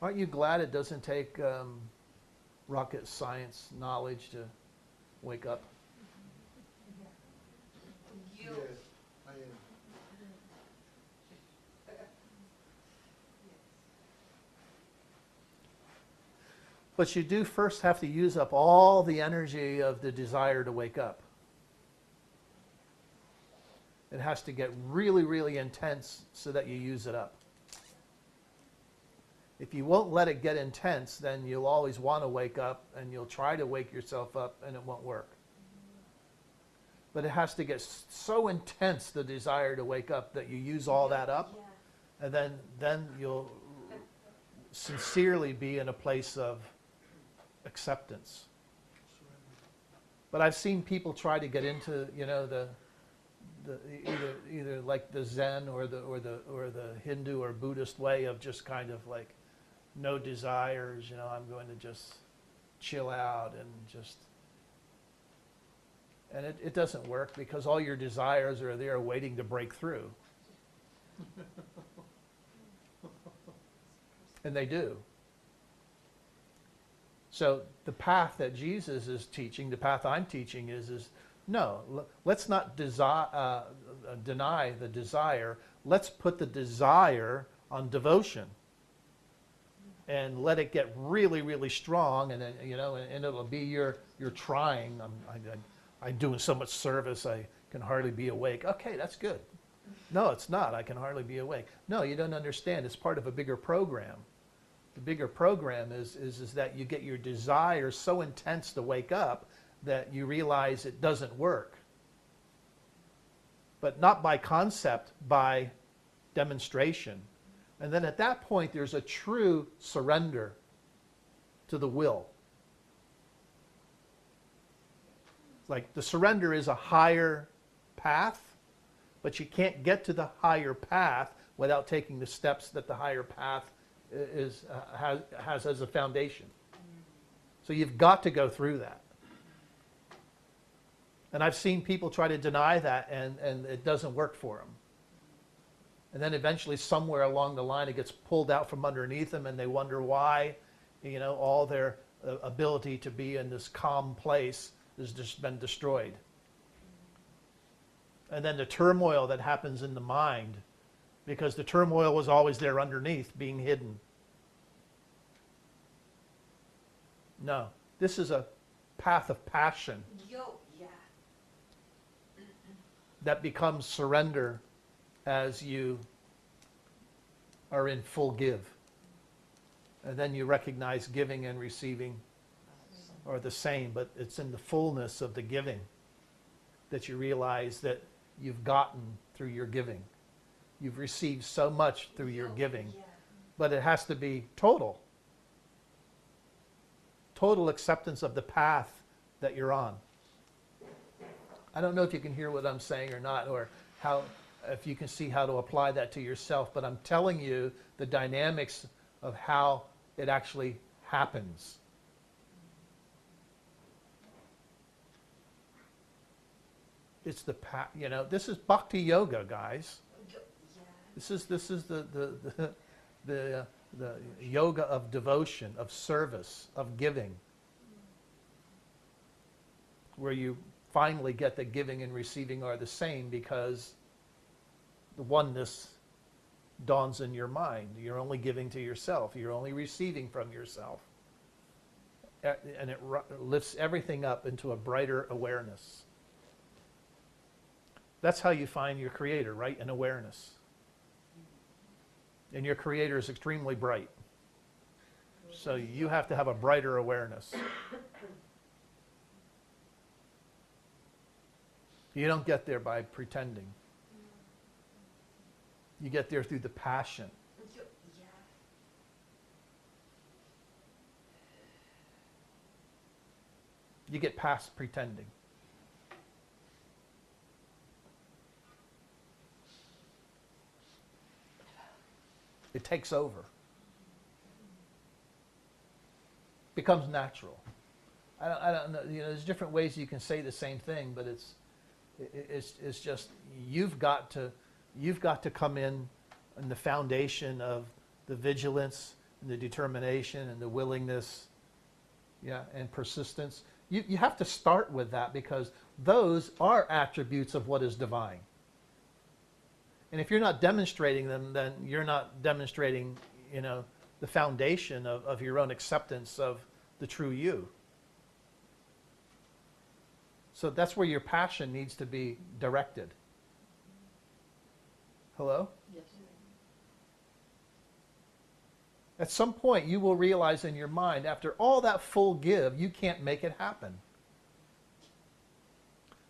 Aren't you glad it doesn't take rocket science knowledge to wake up? Yes, I am. But you do first have to use up all the energy of the desire to wake up. It has to get really, really intense so that you use it up. If you won't let it get intense, then you'll always want to wake up, and you'll try to wake yourself up, and it won't work. But it has to get so intense, the desire to wake up, that you use all that up, and then you'll sincerely be in a place of acceptance. But I've seen people try to get into, you know, the either like the Zen or the Hindu or Buddhist way of just kind of like no desires, you know, I'm going to just chill out and just, and it doesn't work, because all your desires are there waiting to break through. And they do. So the path that Jesus is teaching, the path I'm teaching is no, let's not deny the desire. Let's put the desire on devotion and let it get really, really strong, and you know, and it'll be your trying. I'm doing so much service, I can hardly be awake. Okay, that's good. No, it's not. I can hardly be awake. No, you don't understand. It's part of a bigger program. The bigger program is that you get your desire so intense to wake up that you realize it doesn't work. But not by concept, by demonstration. And then at that point, there's a true surrender to the will. Like the surrender is a higher path, but you can't get to the higher path without taking the steps that the higher path has as a foundation. So you've got to go through that. And I've seen people try to deny that, and it doesn't work for them. And then eventually somewhere along the line it gets pulled out from underneath them, and they wonder why, you know, all their ability to be in this calm place has just been destroyed. And then the turmoil that happens in the mind, because the turmoil was always there underneath, being hidden. No, this is a path of passion that becomes surrender as you are in full give. And then you recognize giving and receiving are the same, but it's in the fullness of the giving that you realize that you've gotten through your giving. You've received so much through your giving, but it has to be total. Total acceptance of the path that you're on. I don't know if you can hear what I'm saying or not, or how, if you can see how to apply that to yourself, but I'm telling you the dynamics of how it actually happens. It's the path, you know, this is bhakti yoga, guys. This is the yoga of devotion, of service, of giving, where you finally get that giving and receiving are the same, because the oneness dawns in your mind. You're only giving to yourself. You're only receiving from yourself. And it lifts everything up into a brighter awareness. That's how you find your creator, right? In awareness. And your creator is extremely bright. So you have to have a brighter awareness. You don't get there by pretending. You get there through the passion. You get past pretending. It takes over. Becomes natural. I don't know. You know, there's different ways you can say the same thing, but it's just you've got to come in the foundation of the vigilance, and the determination and the willingness, yeah, and persistence. You have to start with that because those are attributes of what is divine. And if you're not demonstrating them, then you're not demonstrating, the foundation of your own acceptance of the true you. So that's where your passion needs to be directed. Hello? Yes. At some point, you will realize in your mind, after all that full give, you can't make it happen.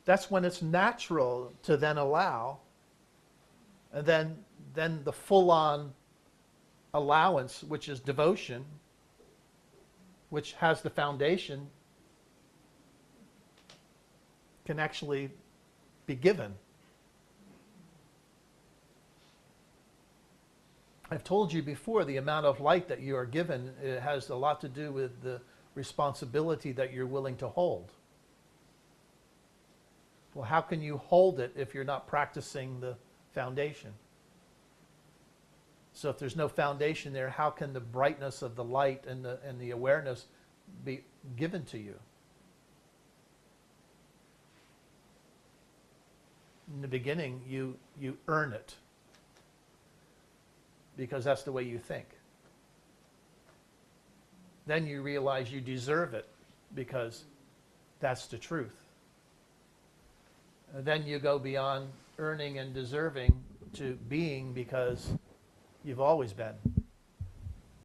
That's when it's natural to then allow, and then the full-on allowance, which is devotion, which has the foundation, can actually be given. I've told you before, the amount of light that you are given, it has a lot to do with the responsibility that you're willing to hold. Well, how can you hold it if you're not practicing the foundation? So if there's no foundation there, how can the brightness of the light and the awareness be given to you? In the beginning, you earn it because that's the way you think. Then you realize you deserve it because that's the truth. And then you go beyond earning and deserving to being because you've always been.